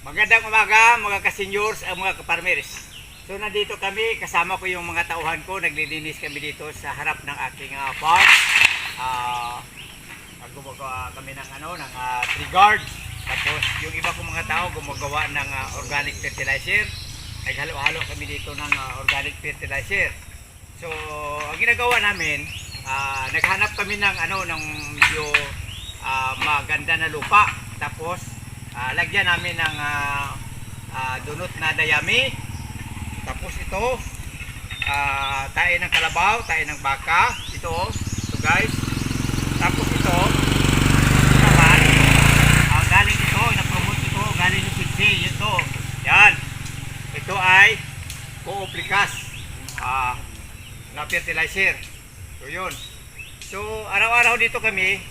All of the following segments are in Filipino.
Magandang umaga mga ka-seniors at mga ka-farmers. So nandito kami, kasama ko yung mga tauhan ko, naglilinis kami dito sa harap ng aking farm. Gumagawa kami ng tree guard. Tapos yung iba kong mga tao gumagawa ng organic fertilizer. Naghalo-halo kami dito ng organic fertilizer. So ang ginagawa namin, naghanap kami ng medyo maganda na lupa. Tapos lagyan namin ng dunot na dayami. Tapos ito tae ng kalabaw, tae ng baka. Ito guys. Tapos ito naman galing ito, na-promote ito galing yung Sydney. Ito, yan. Ito ay Cooplikas na fertilizer. So yun. So araw-araw dito kami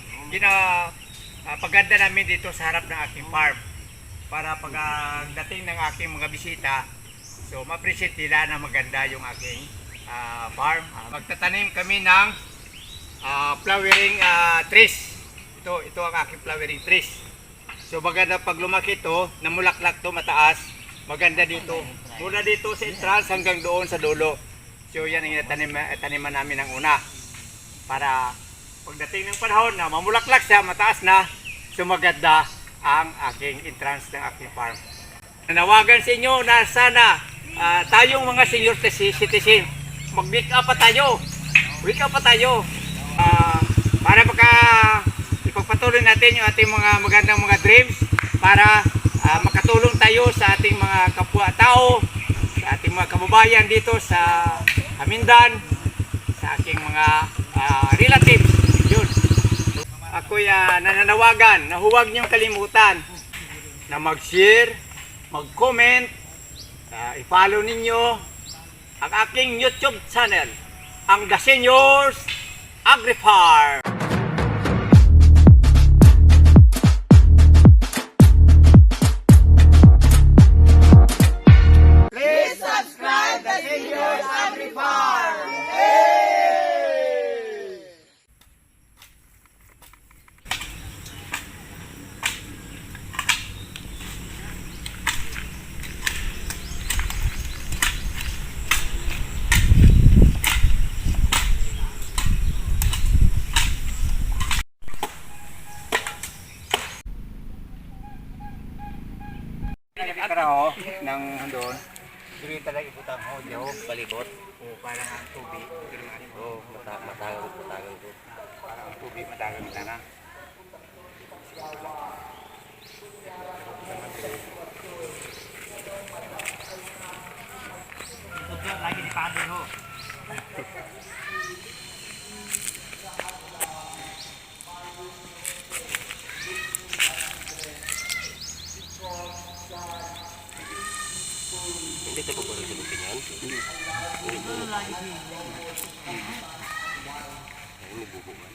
paganda namin dito sa harap ng aking farm para pagdating ng aking mga bisita, so ma-appreciate nila na maganda yung aking farm. Magtatanim kami ng flowering trees. Ito ang aking flowering trees. So maganda pag lumaki ito, namulaklak to mataas, maganda dito. Mula dito sa entrance hanggang doon sa dulo. So yan ang taniman namin ng una. Para pagdating ng panahon na mamulaklak siya, mataas na, sumaganda ang aking entrance ng aking farm. Nanawagan sa inyo na sana tayong mga senior citizen, mag-wake up pa tayo. Wake up pa tayo. Para ipagpatuloy natin yung ating mga magandang mga dreams, para makatulong tayo sa ating mga kapwa-tao, sa ating mga kababayan dito sa Amindan, sa aking mga relatives. Yun. Ako'y nananawagan na huwag niyong kalimutan na mag-share, mag-comment, i-follow ninyo ang aking YouTube channel, ang The Seniors Agri-Farm. Please subscribe The Seniors Agri-Farm. Karaho ng doon, dito talaga ibutang hodyo, palibot, o parang ang tubig, o matagal ko. Parang ang tubig matagal na. Ito lagi di pado ho. Hindi tayo po rin sa yan. Ito na lagi siya. Ay, nabubukan.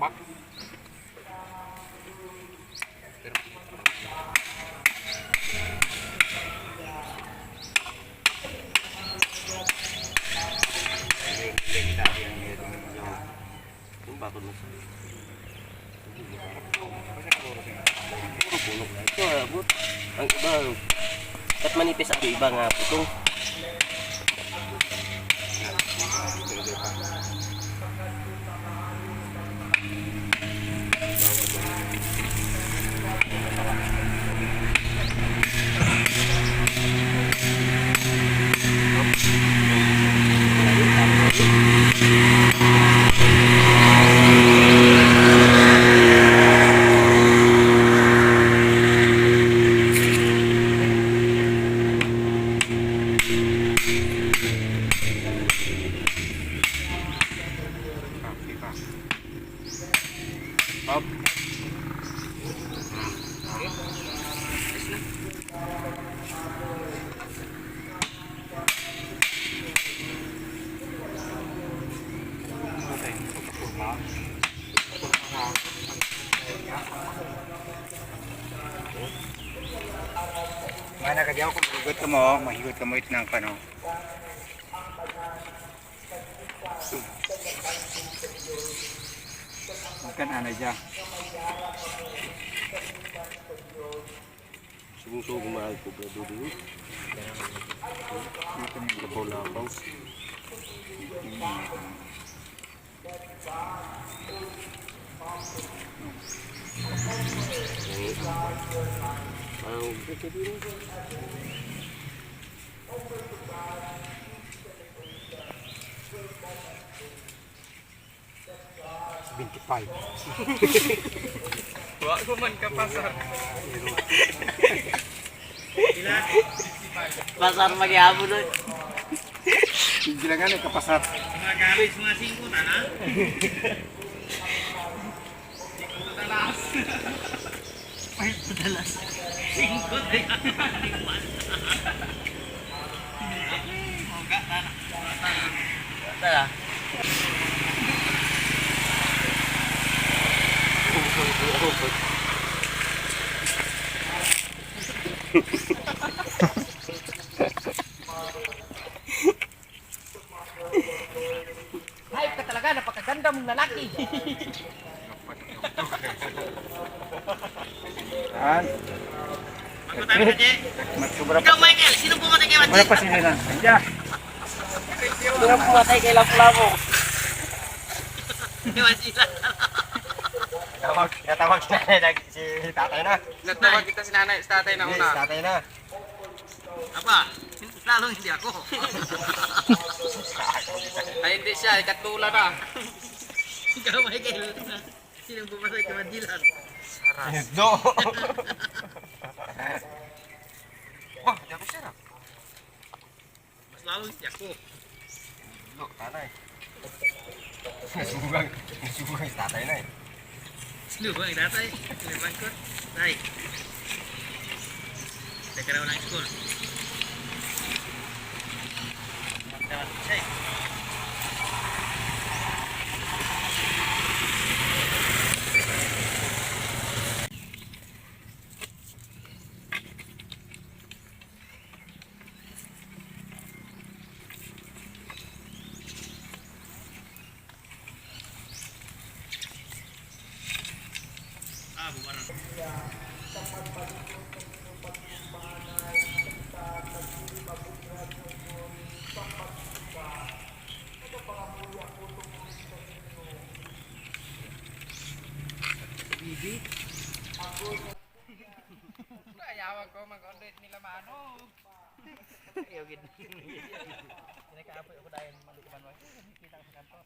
Bak. Yung bakod mo sa puro bulok na ito. Ang iba at manipis ako, iba nga putong. Up. Mana ka diyaw kung mahigot ka mo it ng pano. Bukan ana dya. Sugong-sugong mahal ko ba dito? Labaw-labaw. Parang ito din. Wa ko man ka pasar. Pasar magyabo doon. Gilangan ka pasar. Mga galis, mga 5 na na. 5 dalas. 5 dalas. 5 na yan. Moga na na. Tara. Hayop ka talaga, napakaganda mong lalaki. An. Bago tayo ka, Che. Matsubra Ikaw, Michael, sino pumatay kay Wala Machi? pa sila na. Ya. Sino pumatay kay Lapu-Lapu? Kay Machi lang. Natawag na si tatay na. Natawag kita si nanay, sa tatay na Yes, una. tatay na. Apa? Lalong hindi ako. Ay, hindi siya, ikatula na. Ikaw, Michael, sino pumatay kay Machi lang? Do. Wah, di ako siya na. Mas lalong hindi ako. Do, tatay. Nasugang si tatay na eh. Sino ba ang tatay? Sino ba ko? Tay. Teka raw ng school. Dapat siya eh. Bumarang. Bibi. Ayawan ko mag-content nila mano. Ayaw gid. Kinakaapoy ako dahil malikuman mo. Kita ko sa kanto.